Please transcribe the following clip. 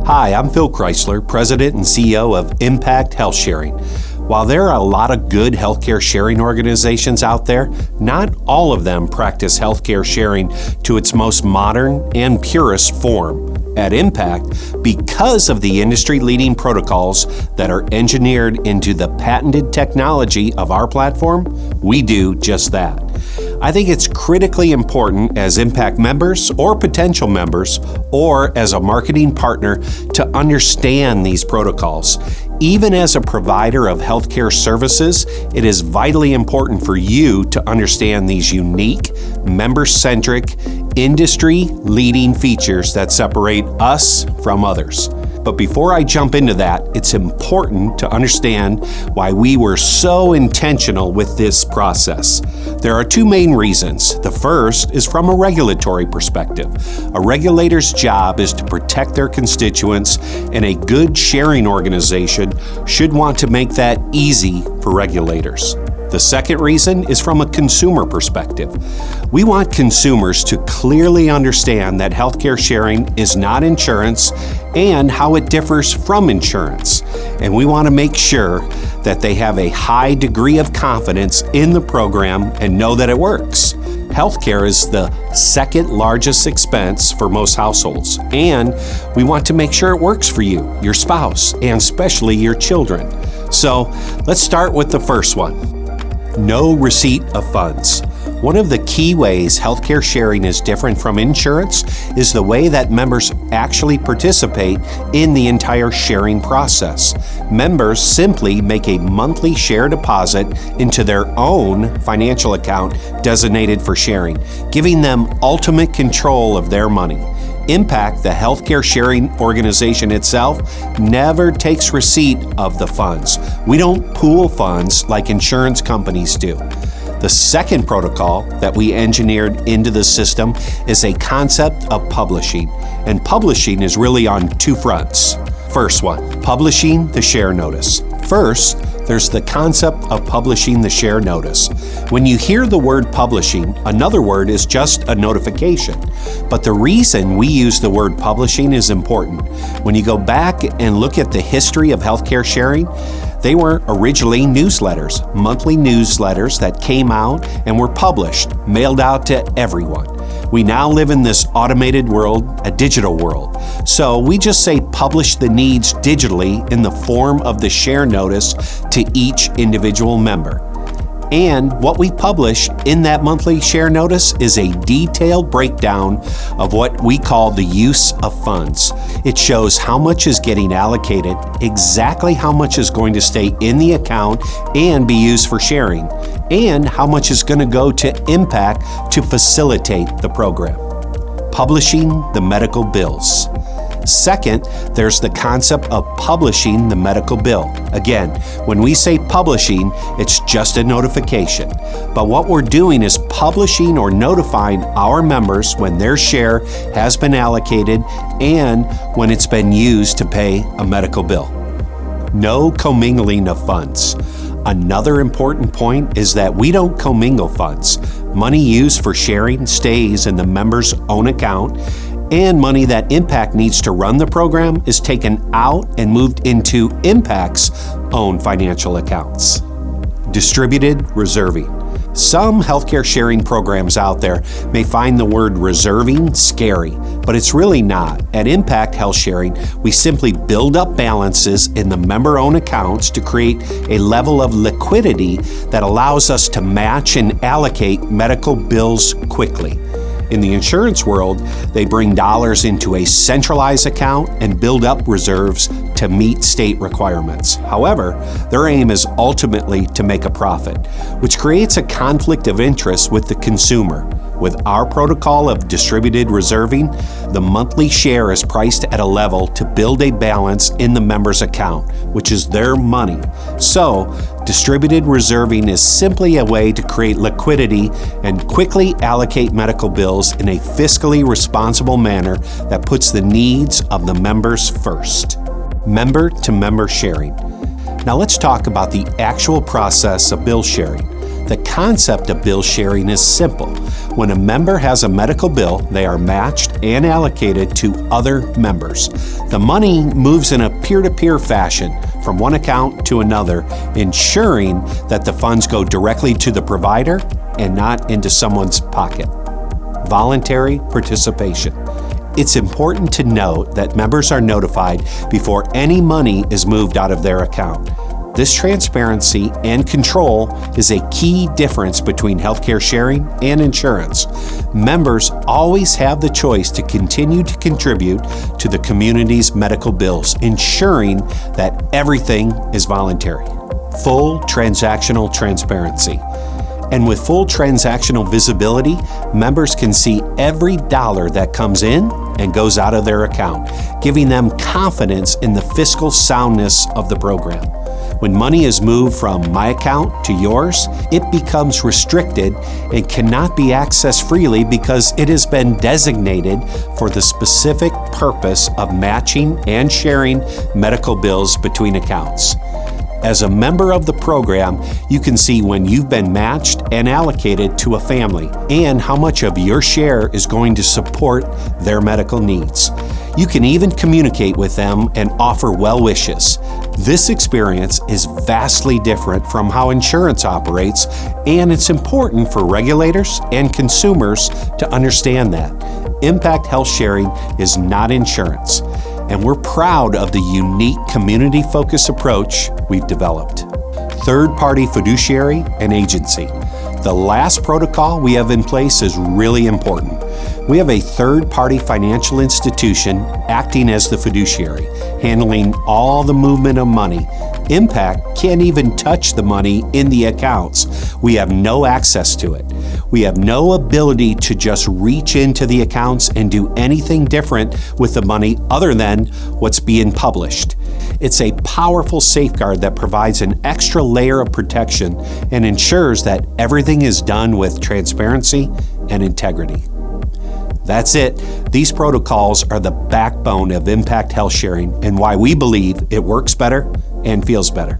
Hi, I'm Phil Chrysler, President and CEO of Impact Health Sharing. While there are a lot of good healthcare sharing organizations out there, not all of them practice healthcare sharing to its most modern and purest form. At Impact, because of the industry-leading protocols that are engineered into the patented technology of our platform, we do just that. I think it's critically important as Impact members or potential members or as a marketing partner to understand these protocols. Even as a provider of healthcare services, it is vitally important for you to understand these unique, member-centric, industry-leading features that separate us from others. But before I jump into that, it's important to understand why we were so intentional with this process. There are two main reasons. The first is from a regulatory perspective. A regulator's job is to protect their constituents, and a good sharing organization should want to make that easy for regulators. The second reason is from a consumer perspective. We want consumers to clearly understand that healthcare sharing is not insurance and how it differs from insurance. And we want to make sure that they have a high degree of confidence in the program and know that it works. Healthcare is the second largest expense for most households, and we want to make sure it works for you, your spouse, and especially your children. So let's start with the first one. No receipt of funds. One of the key ways healthcare sharing is different from insurance is the way that members actually participate in the entire sharing process. Members simply make a monthly share deposit into their own financial account designated for sharing, giving them ultimate control of their money. Impact, the healthcare sharing organization itself, never takes receipt of the funds. We don't pool funds like insurance companies do. The second protocol that we engineered into the system is a concept of publishing, and publishing is really on two fronts. First one, publishing the share notice. First, there's the concept of publishing the share notice. When you hear the word publishing, another word is just a notification. But the reason we use the word publishing is important. When you go back and look at the history of healthcare sharing, they were originally newsletters, monthly newsletters that came out and were published, mailed out to everyone. We now live in this automated world, a digital world. So we just say publish the needs digitally in the form of the share notice to each individual member. And what we publish in that monthly share notice is a detailed breakdown of what we call the use of funds. It shows how much is getting allocated, exactly how much is going to stay in the account and be used for sharing, and how much is going to go to Impact to facilitate the program. Publishing the medical bills. Second, there's the concept of publishing the medical bill. Again, when we say publishing, it's just a notification. But what we're doing is publishing or notifying our members when their share has been allocated and when it's been used to pay a medical bill. No commingling of funds. Another important point is that we don't commingle funds. Money used for sharing stays in the member's own account, and money that Impact needs to run the program is taken out and moved into Impact's own financial accounts. Distributed reserving. Some healthcare sharing programs out there may find the word reserving scary, but it's really not. At Impact Health Sharing, we simply build up balances in the member-owned accounts to create a level of liquidity that allows us to match and allocate medical bills quickly. In the insurance world, they bring dollars into a centralized account and build up reserves to meet state requirements. However, their aim is ultimately to make a profit, which creates a conflict of interest with the consumer. With our protocol of distributed reserving, the monthly share is priced at a level to build a balance in the member's account, which is their money. So, distributed reserving is simply a way to create liquidity and quickly allocate medical bills in a fiscally responsible manner that puts the needs of the members first. Member-to-member sharing. Now let's talk about the actual process of bill sharing. The concept of bill sharing is simple. When a member has a medical bill, they are matched and allocated to other members. The money moves in a peer-to-peer fashion from one account to another, ensuring that the funds go directly to the provider and not into someone's pocket. Voluntary participation. It's important to note that members are notified before any money is moved out of their account. This transparency and control is a key difference between healthcare sharing and insurance. Members always have the choice to continue to contribute to the community's medical bills, ensuring that everything is voluntary. Full transactional transparency. And with full transactional visibility, members can see every dollar that comes in and goes out of their account, giving them confidence in the fiscal soundness of the program. When money is moved from my account to yours, it becomes restricted and cannot be accessed freely because it has been designated for the specific purpose of matching and sharing medical bills between accounts. As a member of the program, you can see when you've been matched and allocated to a family and how much of your share is going to support their medical needs. You can even communicate with them and offer well wishes. This experience is vastly different from how insurance operates, and it's important for regulators and consumers to understand that. Impact Health Sharing is not insurance, and we're proud of the unique community-focused approach we've developed. Third-party fiduciary and agency. The last protocol we have in place is really important. We have a third-party financial institution acting as the fiduciary, handling all the movement of money. Impact can't even touch the money in the accounts. We have no access to it. We have no ability to just reach into the accounts and do anything different with the money other than what's being published. It's a powerful safeguard that provides an extra layer of protection and ensures that everything is done with transparency and integrity. That's it. These protocols are the backbone of Impact Health Sharing and why we believe it works better and feels better.